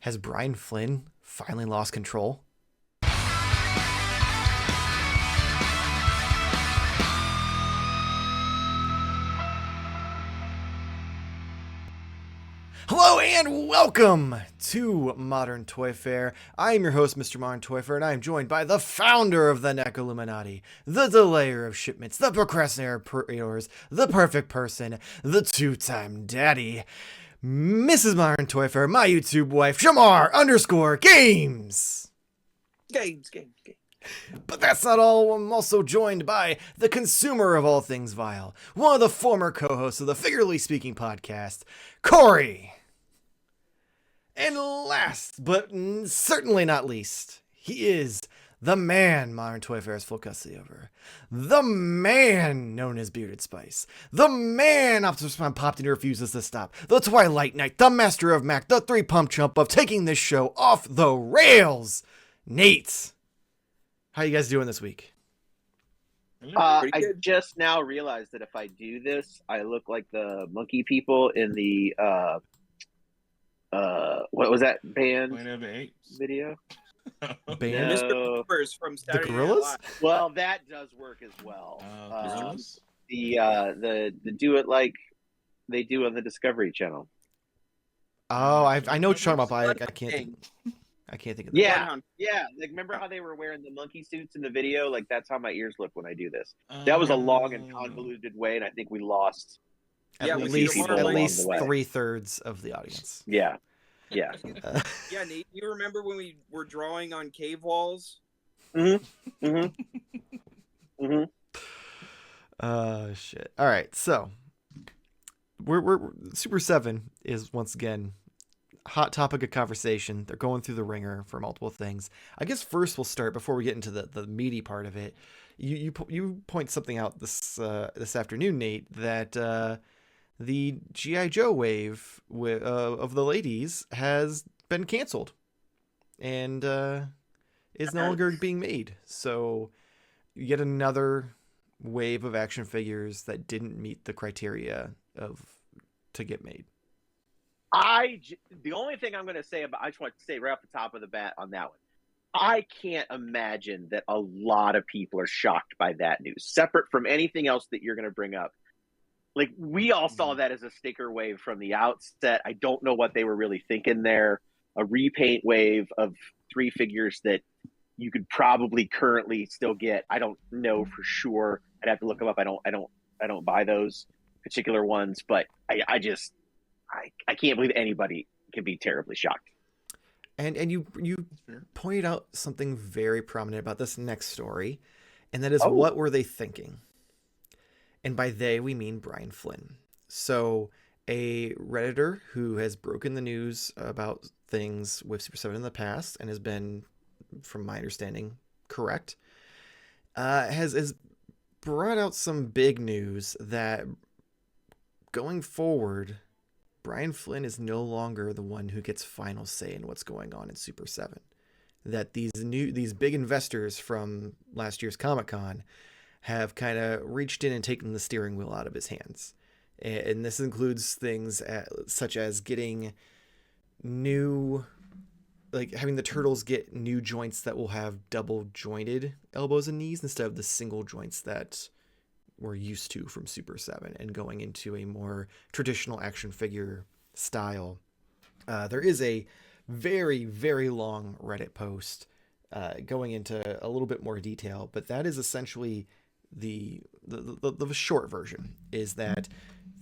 Has Brian Flynn finally lost control? Hello and welcome to Modern Toy Fair. I am your host, Mr. Modern Toy Fair, and I am joined by the founder of the Neck Illuminati, the delayer of shipments, the procrastinator of pre-orders, the perfect person, the two-time daddy, Mrs. Modern Toy Fair, my YouTube wife, Jarmar_Games. Games. But that's not all. I'm also joined by the consumer of all things vile, one of the former co-hosts of the Figuratively Speaking podcast, Cory. And last, but certainly not least, he is the man Modern Toy Fair has full custody over. The man known as Bearded Spice. The man Optimus Prime popped and refuses to stop. The Twilight Knight, the master of Mac, the three-pump chump of taking this show off the rails. Nate, how you guys doing this week? I just now realized that if I do this, I look like the monkey people in the what was that band video? Band? No. From The Saturday Night Gorillas? Live. Well, that does work as well. Gorillas? The do it like they do on the Discovery Channel. Oh, I know what you're talking about, but I can't think of that. Yeah, Bloodhound. yeah. Like, remember how they were wearing the monkey suits in the video? Like, that's how my ears look when I do this. That was a long and convoluted way, and I think we lost Yeah, At we least, see the one at along least the way. 3/3 of the audience. Yeah. Yeah. Yeah, Nate, you remember when we were drawing on cave walls? Mm-hmm. Shit. All right, so we're Super7 is once again hot topic of conversation. They're going through the ringer for multiple things. I guess first we'll start before we get into the meaty part of it. You point something out this afternoon, Nate, that the G.I. Joe wave of the ladies has been canceled and is no longer being made. So yet another wave of action figures that didn't meet the criteria to get made. The only thing I'm going to say I just want to say right off the top of the bat on that one. I can't imagine that a lot of people are shocked by that news, separate from anything else that you're going to bring up. Like, we all saw that as a sticker wave from the outset. I don't know what they were really thinking there. A repaint wave of 3 figures that you could probably currently still get. I don't know for sure. I'd have to look them up. I don't buy those particular ones, but I can't believe anybody can be terribly shocked. And you pointed out something very prominent about this next story, and that is what were they thinking? And by they, we mean Brian Flynn. So a Redditor who has broken the news about things with Super7 in the past and has been, from my understanding, correct, has brought out some big news that going forward, Brian Flynn is no longer the one who gets final say in what's going on in Super7. That these big investors from last year's Comic-Con have kind of reached in and taken the steering wheel out of his hands. And this includes things such as getting new, like having the Turtles get new joints that will have double jointed elbows and knees instead of the single joints that we're used to from Super7, and going into a more traditional action figure style. There is a very, very long Reddit post going into a little bit more detail, but that is essentially the short version, is that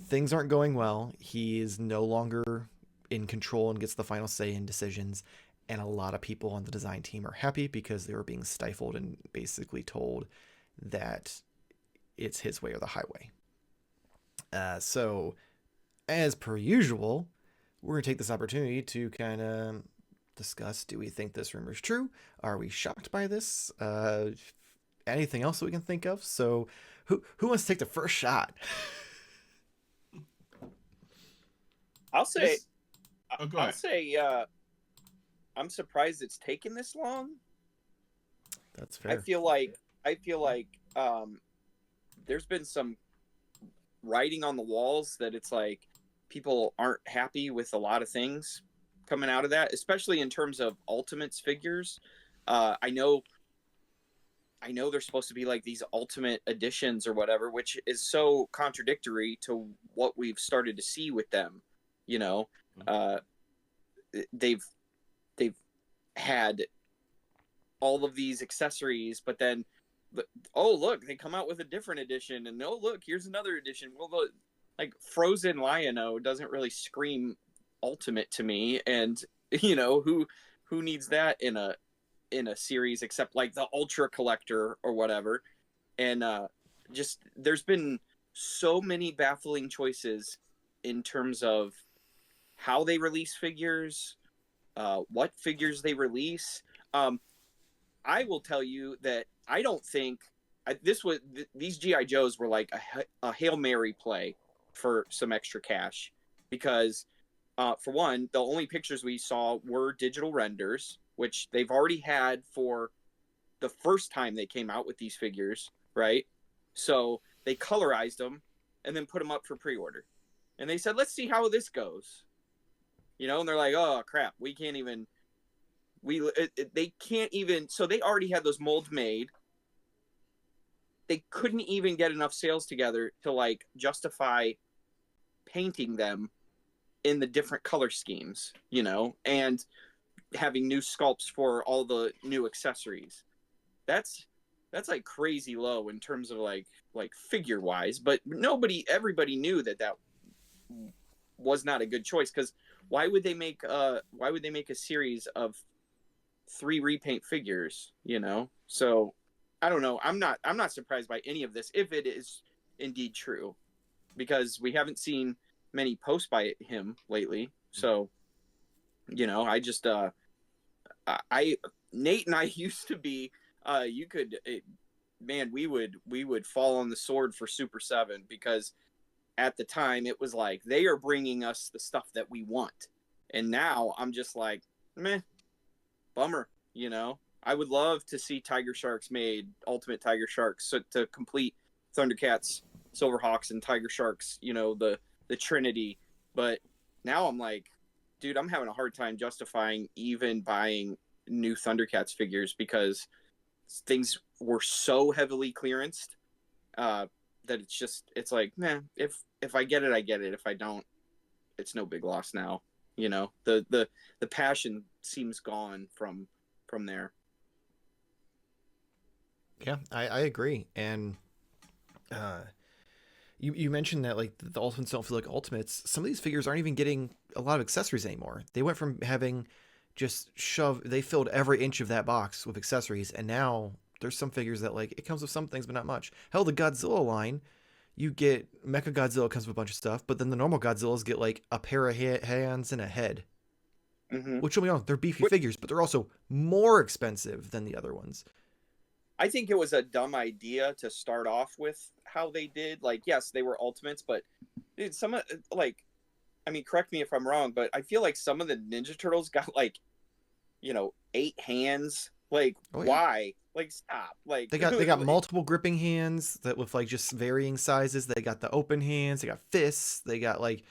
things aren't going well. He is no longer in control and gets the final say in decisions, and a lot of people on the design team are happy because they were being stifled and basically told that it's his way or the highway. So as per usual, we're going to take this opportunity to kind of discuss, do we think this rumor is true? Are we shocked by this? Anything else that we can think of? So who wants to take the first shot? I'll say, go I'll ahead. say, I'm surprised it's taken this long. That's fair. I feel like there's been some writing on the walls that it's like people aren't happy with a lot of things coming out of that, especially in terms of Ultimates figures. I know they're supposed to be like these Ultimate editions or whatever, which is so contradictory to what we've started to see with them. You know, they've had all of these accessories, but then, oh look, they come out with a different edition, and oh look, here's another edition. Well, like Frozen Lion-O doesn't really scream Ultimate to me, and you know who needs that in a series except like the Ultra Collector or whatever. And just there's been so many baffling choices in terms of how they release figures, what figures they release. I will tell you that I don't think these GI Joes were like a Hail Mary play for some extra cash, because for one, the only pictures we saw were digital renders, which they've already had for the first time they came out with these figures, right? So they colorized them and then put them up for pre-order. And they said, let's see how this goes. You know, and they're like, oh, crap, we can't even... they can't even... So they already had those molds made. They couldn't even get enough sales together to, like, justify painting them in the different color schemes, you know, and having new sculpts for all the new accessories. That's like crazy low in terms of like figure wise, but everybody knew that was not a good choice, because why would they make a series of 3 repaint figures, you know? So I don't know. I'm not surprised by any of this if it is indeed true, because we haven't seen many posts by him lately. So, you know, I just Nate and I used to be we would fall on the sword for Super7, because at the time it was like they are bringing us the stuff that we want, and now I'm just like, meh, bummer, you know. I would love to see Tiger Sharks made, Ultimate Tiger Sharks, to complete Thundercats, Silverhawks, and Tiger Sharks, you know, the Trinity. But now I'm like, dude, I'm having a hard time justifying even buying new Thundercats figures, because things were so heavily clearanced that it's like, man, if I get it, I get it. If I don't, it's no big loss now. You know, the passion seems gone from there. Yeah, I agree. And you mentioned that like the Ultimates don't feel like Ultimates. Some of these figures aren't even getting a lot of accessories anymore. They went from having they filled every inch of that box with accessories, and now there's some figures that like it comes with some things but not much. Hell, the Godzilla line, you get Mecha Godzilla comes with a bunch of stuff, but then the normal Godzillas get like a pair of hands and a head. Mm-hmm. Which, don't be wrong, they're beefy figures, but they're also more expensive than the other ones. I think it was a dumb idea to start off with how they did. Like, yes, they were Ultimates, but dude, I mean, correct me if I'm wrong, but I feel like some of the Ninja Turtles got like, you know, 8 hands. Like, why? Like, stop. Like, they got multiple gripping hands that with like just varying sizes. They got the open hands. They got fists. They got like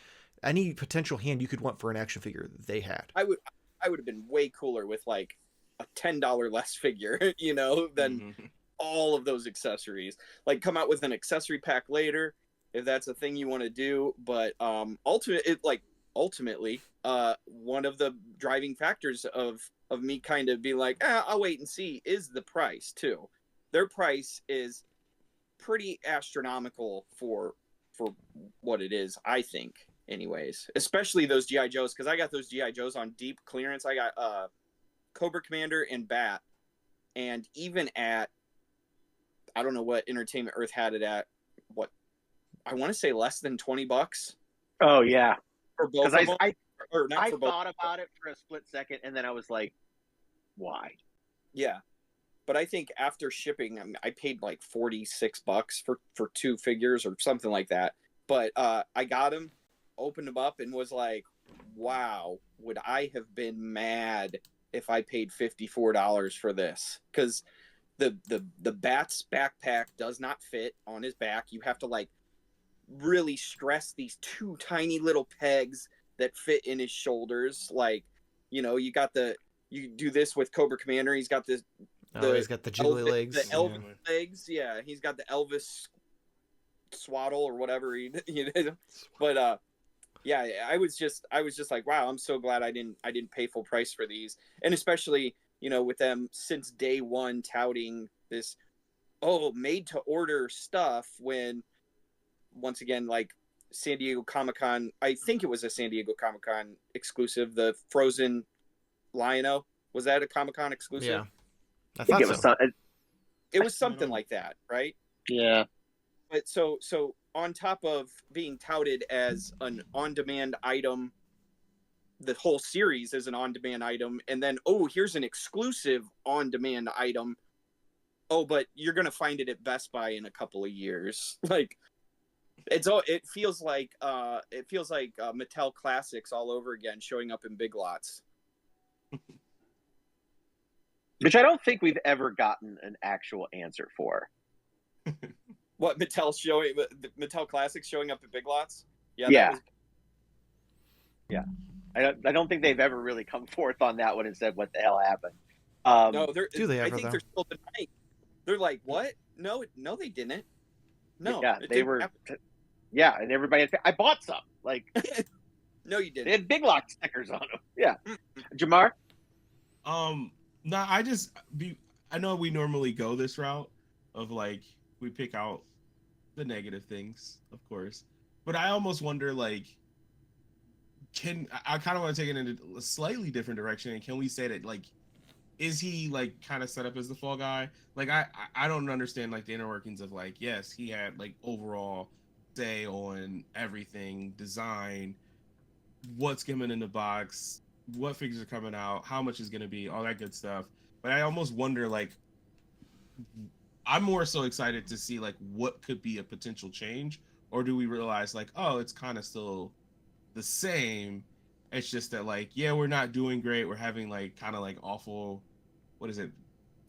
any potential hand you could want for an action figure. They had. I would have been way cooler with like a $10 less figure, you know, than all of those accessories. Like, come out with an accessory pack later if that's a thing you want to do. But ultimately, one of the driving factors of me kind of being like, I'll wait and see, is the price too. Their price is pretty astronomical for what it is, I think, anyways. Especially those GI Joes, because I got those GI Joes on deep clearance. I got Cobra Commander and Bat, and even at, I don't know what Entertainment Earth had it at, what I want to say less than $20. Oh yeah, for both of them. I thought about it for a split second, and then I was like, why? Yeah, but I think after shipping, I paid like $46 for 2 figures or something like that. But I got them, opened them up, and was like, wow, would I have been mad if I paid $54 for this? Because the Bat's backpack does not fit on his back. You have to like really stress these 2 tiny little pegs that fit in his shoulders. Like, You know, you do this with Cobra Commander. He's got he's got the jiggly legs. The Elvis legs. Yeah, he's got the Elvis swaddle or whatever. But yeah, I was just like, wow, I'm so glad I didn't pay full price for these, and especially with them since day one touting this made to order stuff when once again like San Diego Comic-Con, I think it was a San Diego Comic-Con exclusive, the Frozen Lion-O. Was that a Comic-Con exclusive? Yeah. I think it was it was something like that, right? Yeah. But so on top of being touted as an on-demand item, the whole series is an on-demand item, and then here's an exclusive on-demand item. But you're gonna find it at Best Buy in a couple of years. Like it feels like Mattel Classics all over again, showing up in Big Lots. Which I don't think we've ever gotten an actual answer for. What, Mattel Classics showing up at Big Lots? Yeah. Yeah. I don't think they've ever really come forth on that one and said what the hell happened. No, I think they're still denying. They're like, what? No, they didn't. No, yeah, they were. Yeah, and everybody I bought some. Like, no, you didn't. They had Big Lock stickers on them. Yeah, Jarmar. No, I know we normally go this route of like we pick out the negative things, of course, but I almost wonder like, I kind of want to take it in a slightly different direction, and can we say that like, is he like kind of set up as the fall guy? Like I don't understand like the inner workings of like, yes, he had like overall say on everything, design, what's coming in the box, what figures are coming out, how much is going to be, all that good stuff. But I almost wonder like, I'm more so excited to see like what could be a potential change, or do we realize like, oh, it's kind of still the same. It's just that like, yeah, we're not doing great. We're having like kind of like awful, what is it,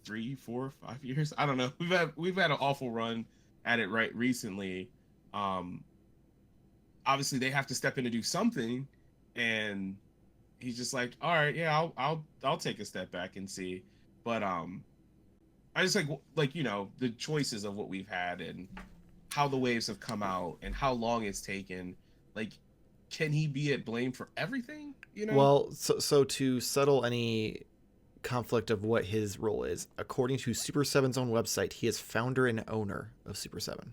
3, 4, 5 years? I don't know. We've had an awful run at it right recently. Obviously they have to step in to do something, and he's just like, all right, yeah, I'll take a step back and see. But I just like the choices of what we've had and how the waves have come out and how long it's taken. Like, can he be at blame for everything? Well, so to settle any conflict of what his role is, according to Super7's own website, he is founder and owner of Super7.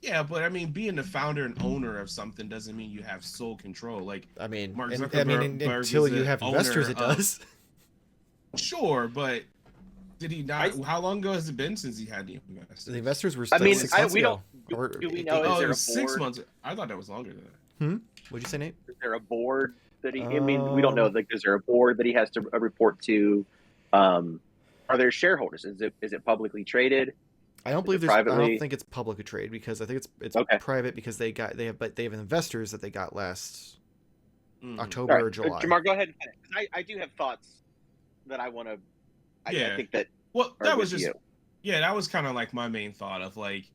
Yeah, but I mean, being the founder and owner of something doesn't mean you have sole control. Like, I mean, Mark until you have investors, it does. Sure, but did he not? How long ago has it been since he had the investors? The investors were. 6 months ago. Do we know? Oh, it was 6 months. I thought that was longer than that. What'd you say, Nate? Is there a board that he? I mean, we don't know. Like, is there a board that he has to report to? Are there shareholders? Is it publicly traded? I don't believe there's. I don't think it's publicly traded because I think it's okay. Private because they have investors that they got last October or July. Jarmar, go ahead and finish. I do have thoughts that I want to. I think that. Well, that was just. Yeah, that was kind of like my main thought of like.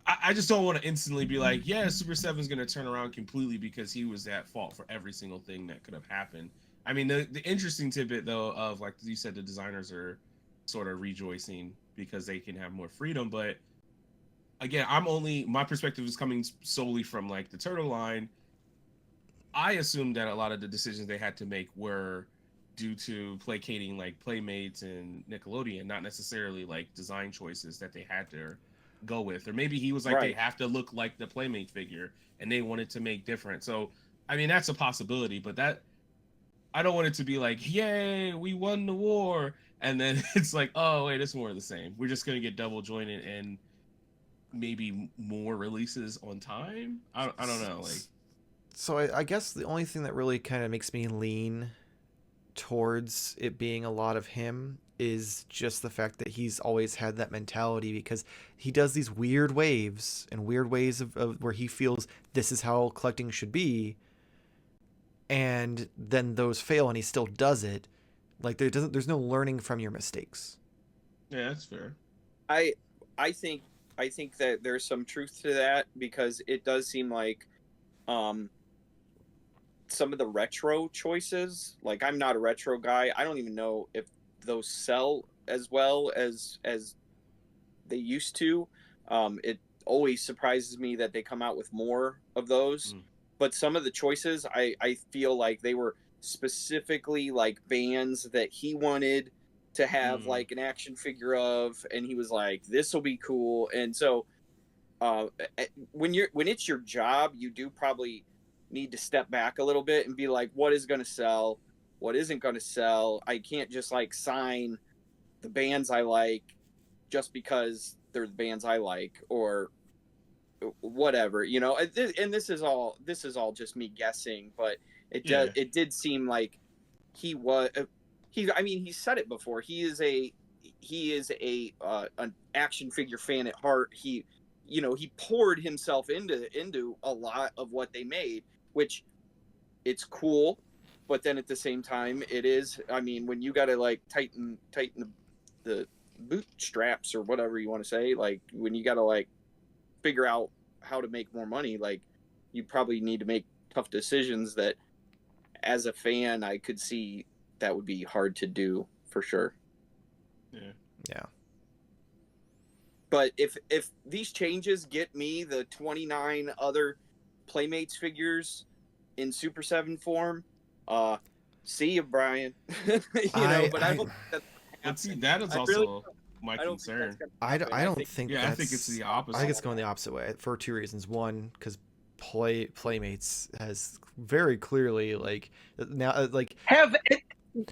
I just don't want to instantly be like, yeah, Super7 is going to turn around completely because he was at fault for every single thing that could have happened. I mean, the interesting tidbit though of like you said, the designers are sort of rejoicing because they can have more freedom. But again, my perspective is coming solely from like the Turtle line. I assumed that a lot of the decisions they had to make were due to placating like Playmates and Nickelodeon, not necessarily like design choices that they had to go with. Or maybe he was like, They have to look like the Playmate figure and they wanted to make different. So, I mean, that's a possibility, but that I don't want it to be like, yay, we won the war. And then it's like, oh, wait, it's more of the same. We're just going to get double jointed and maybe more releases on time. I don't know. Like, so I guess the only thing that really kind of makes me lean towards it being a lot of him is just the fact that he's always had that mentality, because he does these weird waves and weird ways of where he feels this is how collecting should be. And then those fail and he still does it. Like there's no learning from your mistakes. Yeah, that's fair. I think that there's some truth to that, because it does seem like some of the retro choices. Like, I'm not a retro guy. I don't even know if those sell as well as they used to. It always surprises me that they come out with more of those. But some of the choices, I feel like they were specifically like bands that he wanted to have like an action figure of, and he was like, this will be cool. And so when it's your job, you do probably need to step back a little bit and be like, what is going to sell, what isn't going to sell. I can't just like sign the bands I like just because they're the bands I like, or whatever, you know. And this is all just me guessing, but it did seem like he he said it before. He is an action figure fan at heart. He poured himself into a lot of what they made, which it's cool, but then at the same time it is, I mean, when you got to like tighten the bootstraps or whatever you want to say, like when you got to like figure out how to make more money, like you probably need to make tough decisions that as a fan I could see that would be hard to do for sure. Yeah. But if these changes get me the 29 other Playmates figures in Super 7 form, see you, Brian. But I hope that is also my concern. I don't think I think it's the opposite. I think it's going the opposite way for two reasons. One, because Playmates has very clearly like now like have it,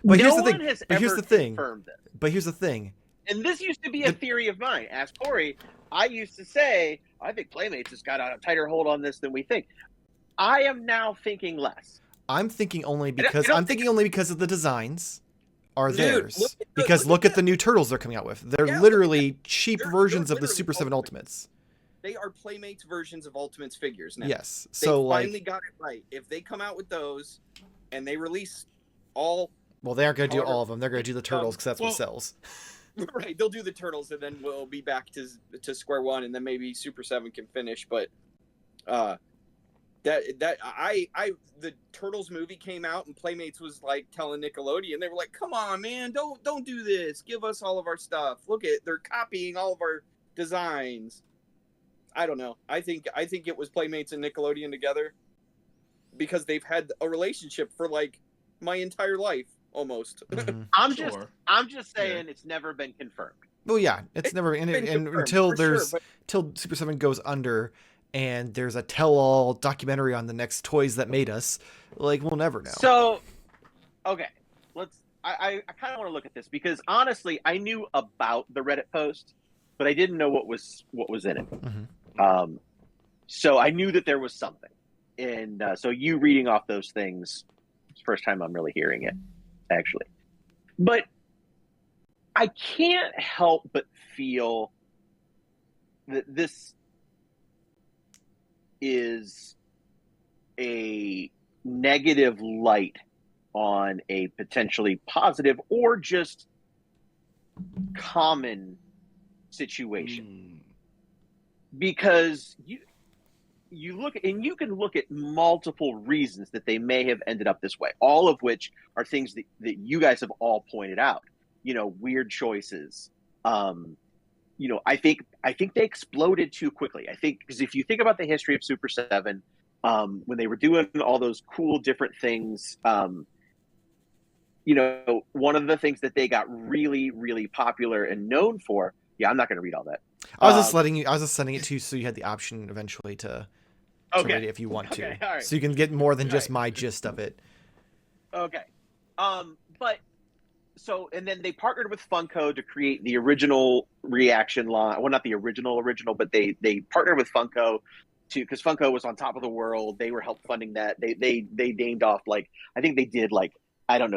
but no here's the thing. one has But ever here's the thing. confirmed it. But here's the thing. And this used to be a theory of mine. Ask Cory. I used to say, I think Playmates has got a tighter hold on this than we think. I am now thinking less. I'm thinking only because of the designs are theirs. Look at the new turtles they're coming out with. They're literally cheap versions of the Super 7 Ultimates. They are Playmates versions of Ultimates figures now. Yes. So they finally got it right. If they come out with those and they release all... Well, they aren't going to do all of them. They're going to do the turtles because that's what sells. Right, they'll do the turtles, and then we'll be back to square one, and then maybe Super 7 can finish. But the Turtles movie came out, and Playmates was like telling Nickelodeon, they were like, "Come on, man, don't do this. Give us all of our stuff. Look at, they're copying all of our designs." I don't know. I think it was Playmates and Nickelodeon together because they've had a relationship for like my entire life. Almost. Mm-hmm. I'm just saying it's never been confirmed. Well, yeah, it's never and until Super 7 goes under and there's a tell-all documentary on the next toys that made us, like we'll never know. So, okay, I kind of want to look at this because honestly, I knew about the Reddit post, but I didn't know what was in it. Mm-hmm. So I knew that there was something, and so you reading off those things, it's the first time I'm really hearing it. Actually, but I can't help but feel that this is a negative light on a potentially positive or just common situation. Because you look, and you can look at multiple reasons that they may have ended up this way, all of which are things that you guys have all pointed out, weird choices. I think they exploded too quickly. I think because if you think about the history of Super 7, when they were doing all those cool different things, one of the things that they got really, really popular and known for, I'm not going to read all that. I was just sending it to you so you had the option eventually to read it if you want to. Right. So you can get more than just my gist of it. Okay. But so, and then they partnered with Funko to create the original reaction line. Well, not the original, but they partnered with Funko because Funko was on top of the world. They were help funding that. They named off I think they did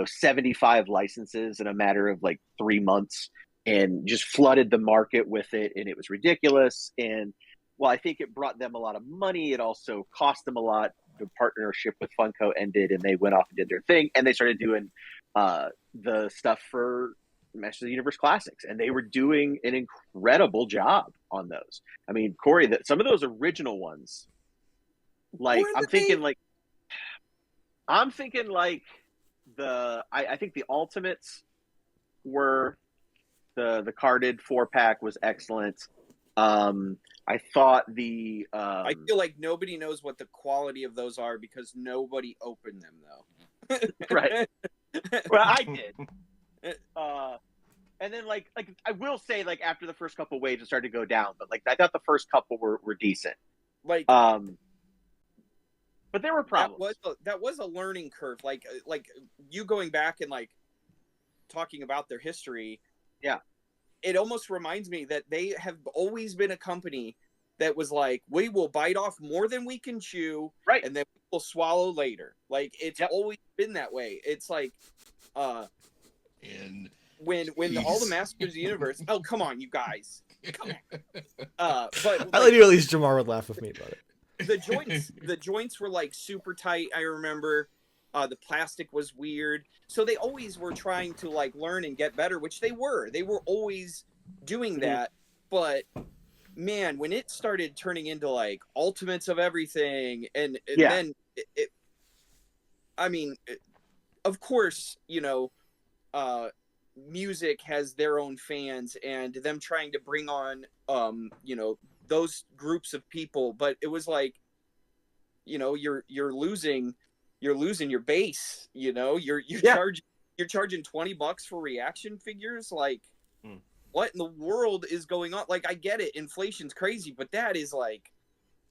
75 licenses in a matter of 3 months and just flooded the market with it. And it was ridiculous. And while I think it brought them a lot of money, it also cost them a lot. The partnership with Funko ended and they went off and did their thing. And they started doing the stuff for Masters of the Universe Classics. And they were doing an incredible job on those. I mean, Cory, some of those original ones, I'm thinking I'm thinking like I think the Ultimates were the carded 4-pack was excellent. I thought I feel like nobody knows what the quality of those are because nobody opened them though. Right. Well, I did. And then like I will say like after the first couple waves it started to go down, but like I thought the first couple were decent. Like But there were problems. That was a learning curve. Like you going back and like talking about their history. Yeah. It almost reminds me that they have always been a company that was like, we will bite off more than we can chew, right, and then we'll swallow later. Like it's always been that way. It's like, and when all the Masters of the Universe. Oh, come on, you guys, come on. But I knew at least Jarmar would laugh with me about it. The joints were like super tight. I remember. The plastic was weird. So they always were trying to like learn and get better, which they were. They were always doing that. But man, when it started turning into like ultimates of everything, and then of course, music has their own fans, and them trying to bring on, those groups of people. But it was like, you're losing your base. You're charging $20 for reaction figures. Like, what in the world is going on? Like, I get it, inflation's crazy, but that is like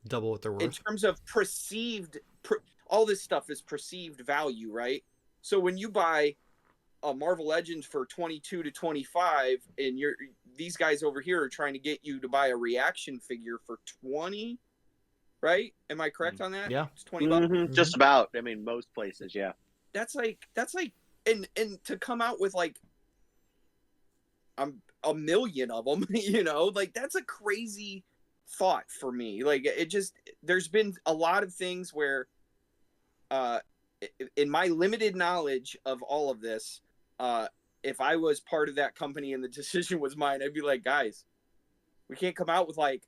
double what they're worth in terms of all this stuff is perceived value, right? So when you buy a Marvel Legends for 22 to 25, and these guys over here are trying to get you to buy a reaction figure for 20. Right? Am I correct on that? Yeah. It's $20. Mm-hmm. Just about. I mean, most places, yeah. That's like, and to come out with like, a million of them, like that's a crazy thought for me. Like there's been a lot of things where, in my limited knowledge of all of this, if I was part of that company and the decision was mine, I'd be like, guys, we can't come out with like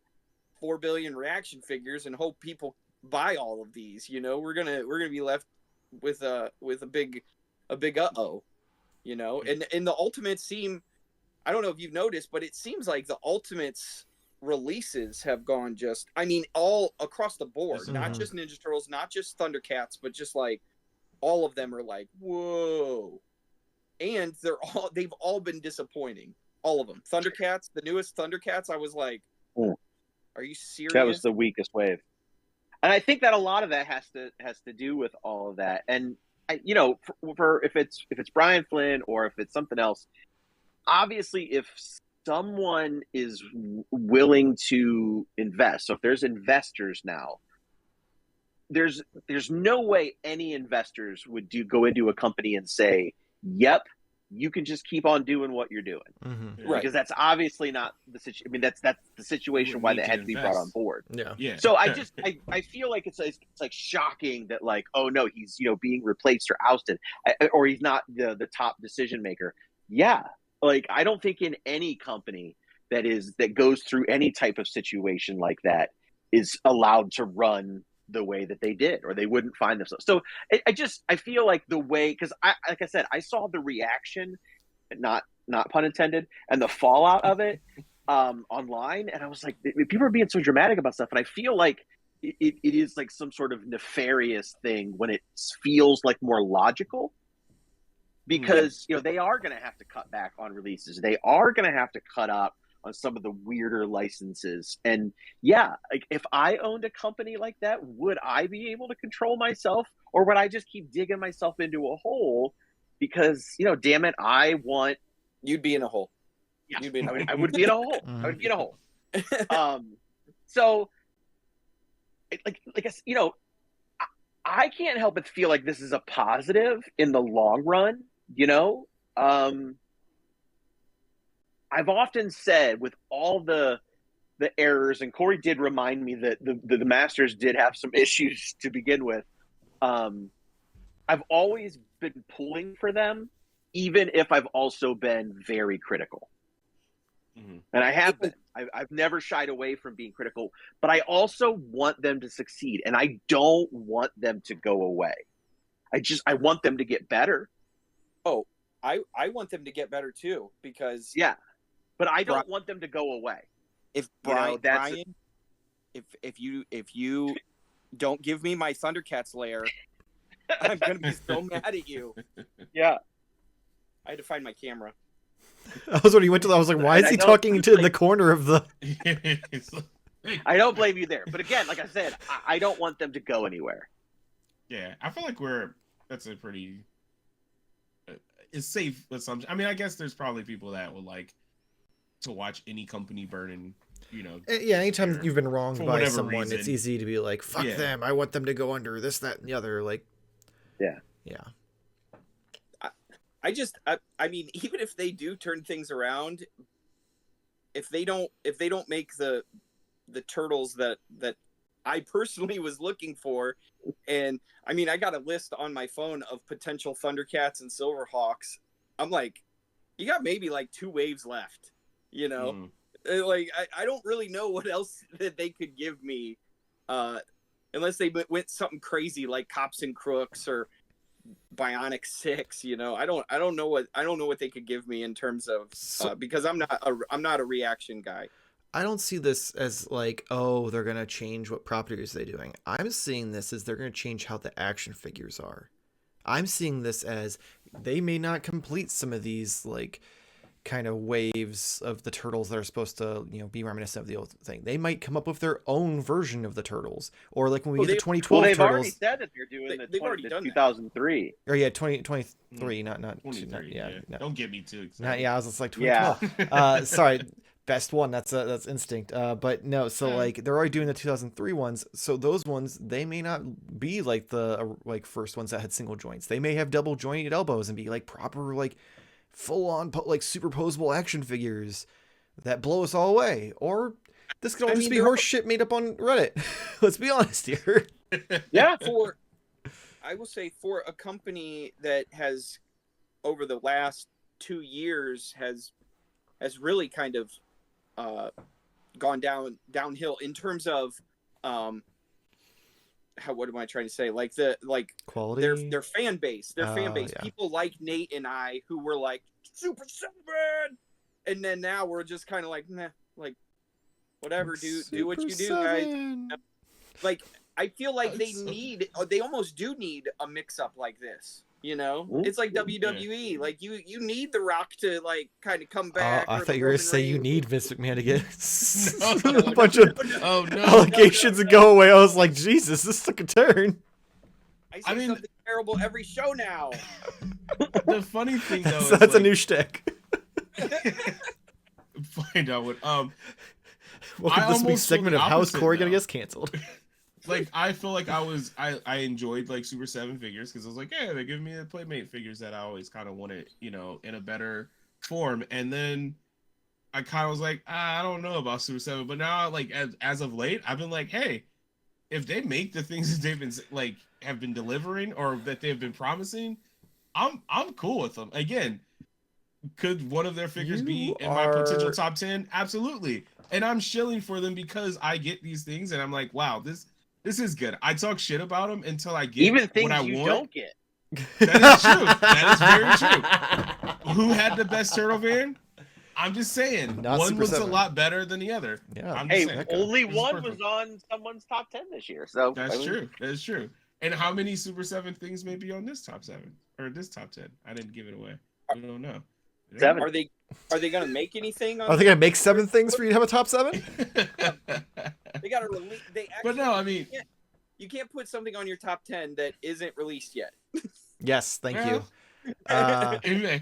4 billion reaction figures and hope people buy all of these. We're gonna be left with a big uh-oh. And the Ultimates seem, I don't know if you've noticed, but it seems like the Ultimates releases have gone all across the board, not just Ninja Turtles, not just Thundercats, but just like all of them are like, whoa. And they've all been disappointing, all of them. Thundercats, the newest Thundercats, I was like, are you serious? That was the weakest wave. And I think that a lot of that has to do with all of that. And for if it's Brian Flynn or if it's something else, obviously if someone is willing to invest, so if there's investors now, there's no way any investors would go into a company and say, yep, you can just keep on doing what you're doing. Right. Because that's obviously not the situation. I mean, that's the situation why that had to be brought on board. Yeah. So I feel like it's like shocking that like, oh no, he's being replaced or ousted, or he's not the top decision maker. Yeah, like I don't think in any company that goes through any type of situation like that is allowed to run the way that they did, or they wouldn't find themselves. So I feel like the way, because like I said, I saw the reaction, not pun intended, and the fallout of it online, and I was like, people are being so dramatic about stuff, and I feel like it is like some sort of nefarious thing when it feels like more logical, because they are going to have to cut back on releases, they are going to have to cut up on some of the weirder licenses. And yeah, like if I owned a company like that, would I be able to control myself, or would I just keep digging myself into a hole? Because damn it, you'd be in a hole. Yeah, I would be in a hole. I would be in a hole. So I can't help but feel like this is a positive in the long run. I've often said, with all the errors, and Cory did remind me that the Masters did have some issues to begin with. I've always been pulling for them, even if I've also been very critical. And I have been. I've never shied away from being critical, but I also want them to succeed, and I don't want them to go away. I want them to get better. Oh, I want them to get better too, because Yeah, but I don't want them to go away. If You know, Brian, if you don't give me my Thundercats lair, I'm gonna be so mad at you. Yeah. I had to find my camera. I was when you went to. I was like, why is he talking to the corner of the? I don't blame you there, but again, like I said, I don't want them to go anywhere. Yeah, I feel like that's a pretty it's safe assumption. I mean, I guess there's probably people that would like to watch any company burn and, Yeah, anytime you've been wronged by someone, reason. it's easy to be like, fuck them. I want them to go under this, that, and the other. Like, yeah. I mean, even if they do turn things around, if they don't make the turtles that I personally was looking for, and I mean, I got a list on my phone of potential Thundercats and Silverhawks. I'm like, you got maybe like 2 waves left, Like, I don't really know what else that they could give me, unless they went something crazy like Cops and Crooks or Bionic 6. I don't know what they could give me in terms of because I'm not a reaction guy. I don't see this as like, oh, they're going to change what properties they're doing. I'm seeing this as they're going to change how the action figures are. I'm seeing this as they may not complete some of these like kind of waves of the turtles that are supposed to, be reminiscent of the old thing. They might come up with their own version of the turtles, or like when we get the 2012 they've turtles. already said that they're doing the 2003. Or 2023, not 23. Yeah. No. Don't get me too excited. I was just like 2012. Sorry. Best one. That's instinct. But no. So like they're already doing the 2003 ones. So those ones, they may not be like the first ones that had single joints. They may have double jointed elbows and be like proper like full on like superposable action figures that blow us all away. Or this could all just be horse shit made up on Reddit. Let's be honest here. Yeah. I will say for a company that has over the last 2 years has really kind of gone downhill in terms of what am I trying to say? Like quality, their fan base, Yeah. People like Nate and I who were like Super7, and then now we're just kind of like, nah, like whatever, do what you do, guys. Like I feel like they almost do need a mix up like this. It's like WWE. Like you need The Rock to like kind of come back. I thought you were going to say you need Vince McMahon to get a bunch of allegations to go away. I was like, Jesus, this took a turn. I mean, something terrible every show now. The funny thing though, so that's a new shtick. Find out what. Welcome to this week's segment of how is Cory going to get canceled. Like I feel like I enjoyed like Super 7 figures because I was like, yeah, they're giving me the Playmate figures that I always kind of wanted, in a better form. And then I kind of was like, I don't know about Super 7, but now like as of late, I've been like, hey, if they make the things that they've been like have been delivering or that they've been promising, I'm cool with them. Again, could one of their figures be in my potential top 10? Absolutely. And I'm shilling for them because I get these things and I'm like, wow, this is good. I talk shit about them until I get even things what I you want. don't get. That is true. That is very true. Who had the best turtle van? I'm just saying. Not one Super was 7. a lot better than the other. Yeah. Hey, saying. only one was on someone's top 10 this year. So That's true. That is true. And how many Super 7 things may be on this top 7 or this top 10? I didn't give it away. We don't know. 7. Are they going to make anything? Are they going to make 7 things for you to have a top 7? They got to release. But no, I mean, you can't put something on your top 10 that isn't released yet. Yes, thank you. Amen.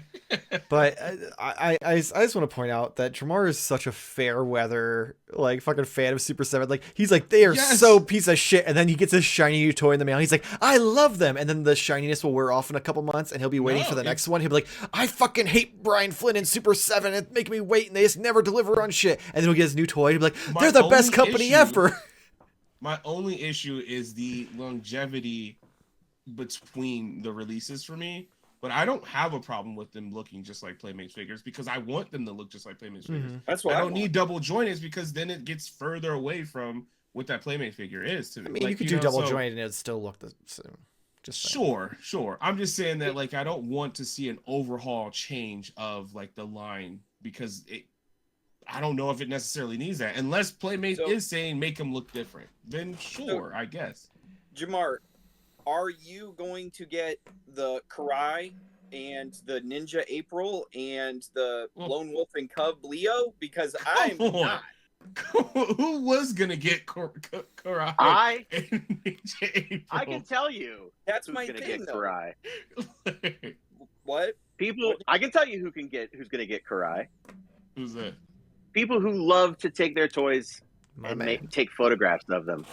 But I just want to point out that Jarmar is such a fair weather like fucking fan of Super 7. Like he's like, they are so piece of shit, and then he gets this shiny new toy in the mail. He's like, I love them, and then the shininess will wear off in a couple months, and he'll be waiting for the next one. He'll be like, I fucking hate Brian Flynn and Super 7. It make me wait, and they just never deliver on shit. And then he'll get his new toy, and he'll be like, they're the best company ever. My only issue is the longevity between the releases for me. But I don't have a problem with them looking just like Playmates figures because I want them to look just like Playmates figures. That's why I don't need double jointed because then it gets further away from what that Playmate figure is. To I mean, you could do double jointed and it'd still look the same. Just saying. Sure. I'm just saying that like I don't want to see an overhaul change of like the line because I don't know if it necessarily needs that unless Playmate is saying make them look different. Then sure, I guess. Jarmar, are you going to get the Karai and the Ninja April and the Lone Wolf and Cub Leo? Because I'm not. Who was gonna get Karai? I can tell you. That's who's my gonna thing, get though. Karai. What? People, I can tell you who's gonna get Karai. Who's that? People who love to take their toys take photographs of them.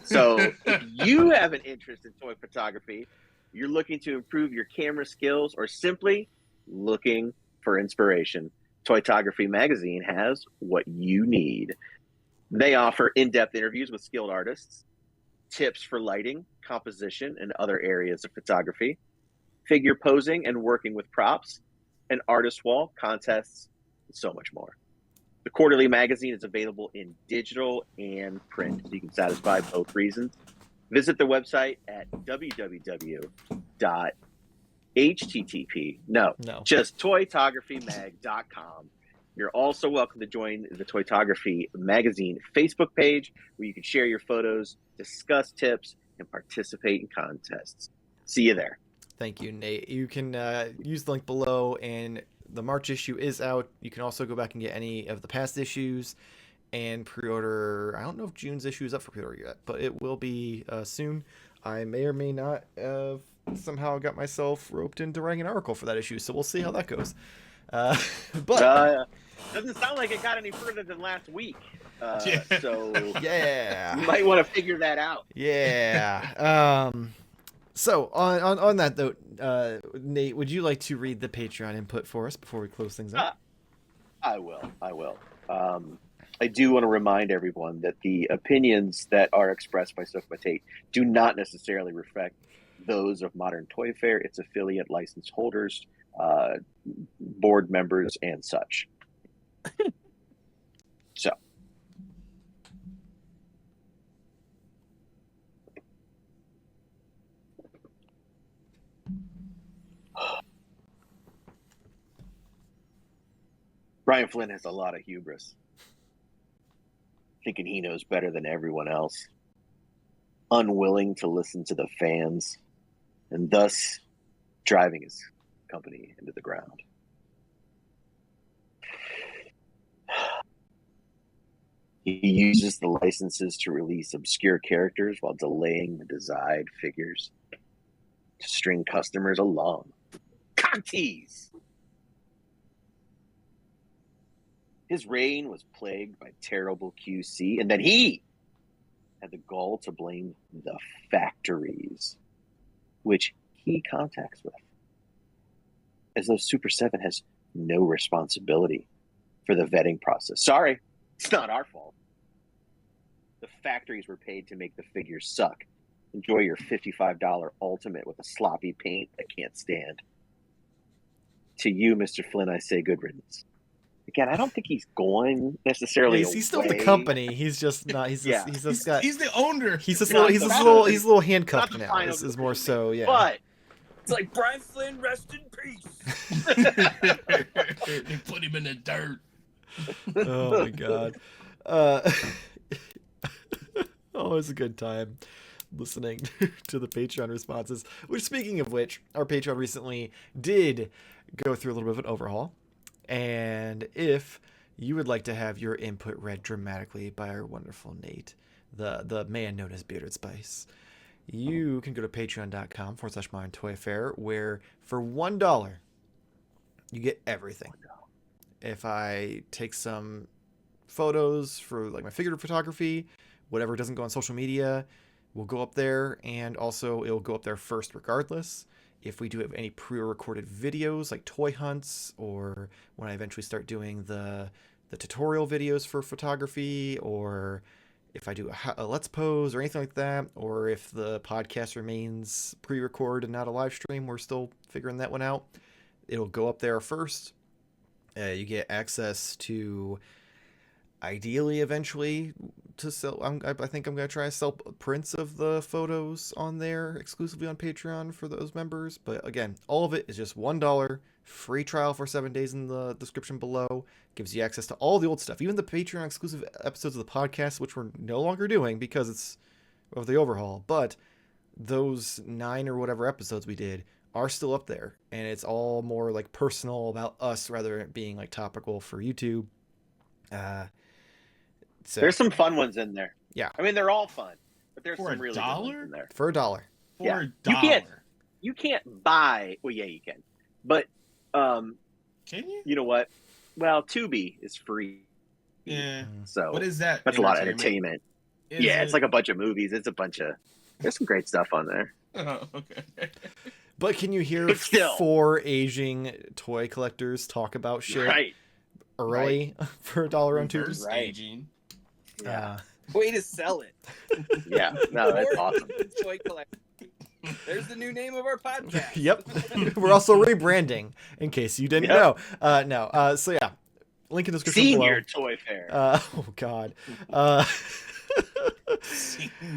So if you have an interest in toy photography, you're looking to improve your camera skills, or simply looking for inspiration, Toytography magazine has what you need. They offer in-depth interviews with skilled artists, tips for lighting, composition, and other areas of photography, figure posing and working with props, an artist wall, contests, and so much more. The quarterly magazine is available in digital and print, so you can satisfy both reasons. Visit the website at just toytographymag.com. You're also welcome to join the Toytography magazine Facebook page, where you can share your photos, discuss tips, and participate in contests. See you there. Thank you, Nate. You can use the link below, and the March issue is out. You can also go back and get any of the past issues and pre-order. I don't know if June's issue is up for pre-order yet, but it will be soon. I may or may not have somehow got myself roped into writing an article for that issue, so we'll see how that goes. But doesn't sound like it got any further than last week. So yeah, you might want to figure that out. Yeah. So on that though, Nate, would you like to read the Patreon input for us before we close things up? I will. I do want to remind everyone that the opinions that are expressed by Sofa Tate do not necessarily reflect those of Modern Toy Fair, its affiliate license holders, board members, and such. So. Brian Flynn has a lot of hubris, thinking he knows better than everyone else, unwilling to listen to the fans, and thus driving his company into the ground. He uses the licenses to release obscure characters while delaying the desired figures to string customers along. Contease! His reign was plagued by terrible QC, and then he had the gall to blame the factories, which he contacts with, as though Super7 has no responsibility for the vetting process. Sorry, it's not our fault. The factories were paid to make the figures suck. Enjoy your $55 Ultimate with a sloppy paint I can't stand. To you, Mr. Flynn, I say good riddance. Again, I don't think he's going necessarily. Yeah, he's still the company. He's just not. He's just. He's the owner. He's a little handcuffed now. This is more so. Yeah. But it's like Brian Flynn, rest in peace. They put him in the dirt. Oh my god. Oh, it's a good time listening to the Patreon responses. Which, speaking of which, our Patreon recently did go through a little bit of an overhaul. And if you would like to have your input read dramatically by our wonderful Nate, the man known as Bearded Spice, you can go to patreon.com/moderntoyfair, where for $1 you get everything. If I take some photos for like my figurative photography, whatever doesn't go on social media will go up there, and also it'll go up there first regardless. If we do have any pre-recorded videos like toy hunts, or when I eventually start doing the tutorial videos for photography, or if I do a Let's Pose or anything like that, or if the podcast remains pre-record and not a live stream, we're still figuring that one out. It'll go up there first. You get access to, ideally, eventually, to sell. I think I'm gonna try to sell prints of the photos on there exclusively on Patreon for those members. But again, all of it is just $1. Free trial for 7 days in the description below. Gives you access to all the old stuff, even the Patreon exclusive episodes of the podcast, which we're no longer doing because it's of the overhaul. But those 9 or whatever episodes we did are still up there, and it's all more like personal about us rather than being like topical for YouTube. So There's some fun ones in there. Yeah. I mean, they're all fun, but there's For some a really good dollar? ones in there. for $1. For Yeah. a You can't- dollar. You can't buy. Well, yeah, you can, but Can you? you know what? Well, Tubi is free, Yeah. so What is that? that's a lot of entertainment. Is Yeah, it? it's like a bunch of movies. It's a bunch of. There's some great stuff on there. Oh, okay. But can you hear But still. 4 aging toy collectors talk about shit Right. early for $1 on Tubi? Reverse Right. aging. Yeah. Way to sell it. Yeah. No, that's awesome. Toy collector. There's the new name of our podcast. Yep. We're also rebranding, in case you didn't Yep. know. So yeah, link in the description Senior below. Toy Fair. Oh God.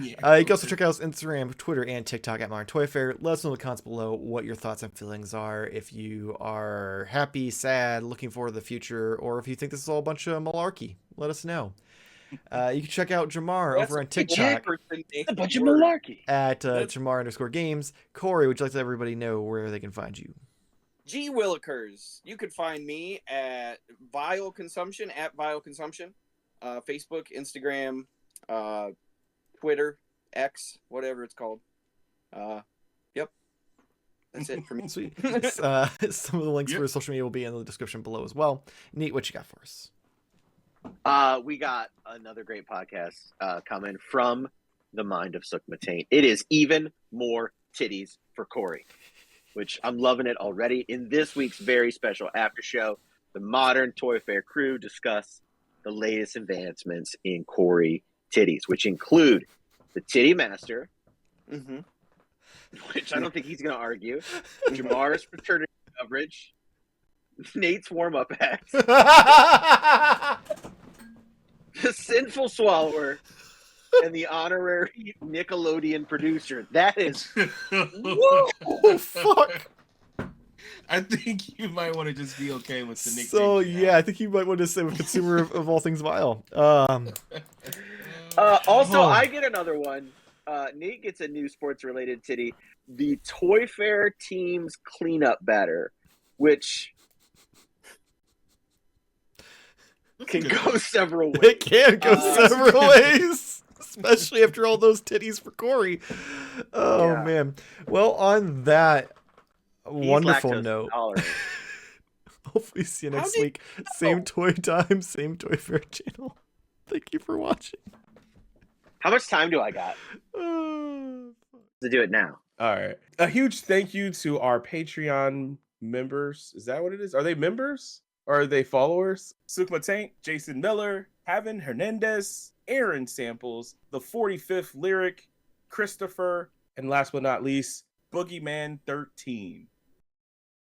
You can also check out us Instagram, Twitter, and TikTok at Modern Toy Fair. Let us know in the comments below what your thoughts and feelings are. If you are happy, sad, looking forward to the future, or if you think this is all a bunch of malarkey, let us know. You can check out Jamar That's over on a TikTok It's a bunch of malarkey. at That's- Jamar_games. Corey, would you like to let everybody know where they can find you? G Willikers. You could find me at Vile Consumption, at Vile Consumption. Facebook, Instagram, Twitter, X, whatever it's called. Yep. That's it for me. Sweet. Some of the links for social media will be in the description below as well. Neat, what you got for us? We got another great podcast coming from the mind of Sook Matain. It is Even More Titties for Cory, which I'm loving it already. In this week's very special after show, the Modern Toy Fair crew discuss the latest advancements in Cory titties, which include the Titty Master, Mm-hmm. which I don't think he's going to argue, Jamar's fraternity coverage, Nate's warm-up act, the Sinful Swallower, and the honorary Nickelodeon producer. That is Oh, fuck. I think you might want to just be okay with the nickname. So, yeah, I think you might want to say with consumer of all things vile. Also, Oh. I get another one. Nate gets a new sports-related titty. The Toy Fair Team's Cleanup Batter, which can go several ways. It can go Uh, several ways, especially after all those titties for Cory. Oh, Yeah. man. Well, on that He's wonderful lactose note, intolerant. hopefully see you How next did week. Same toy time, same Toy Fair channel. Thank you for watching. How much time do I got to do it now? All right. A huge thank you to our Patreon members. Is that what it is? Are they members or are they followers? Sukma Tank, Jason Miller, Havin Hernandez, Aaron Samples, the 45th Lyric, Christopher, and last but not least, Boogeyman 13.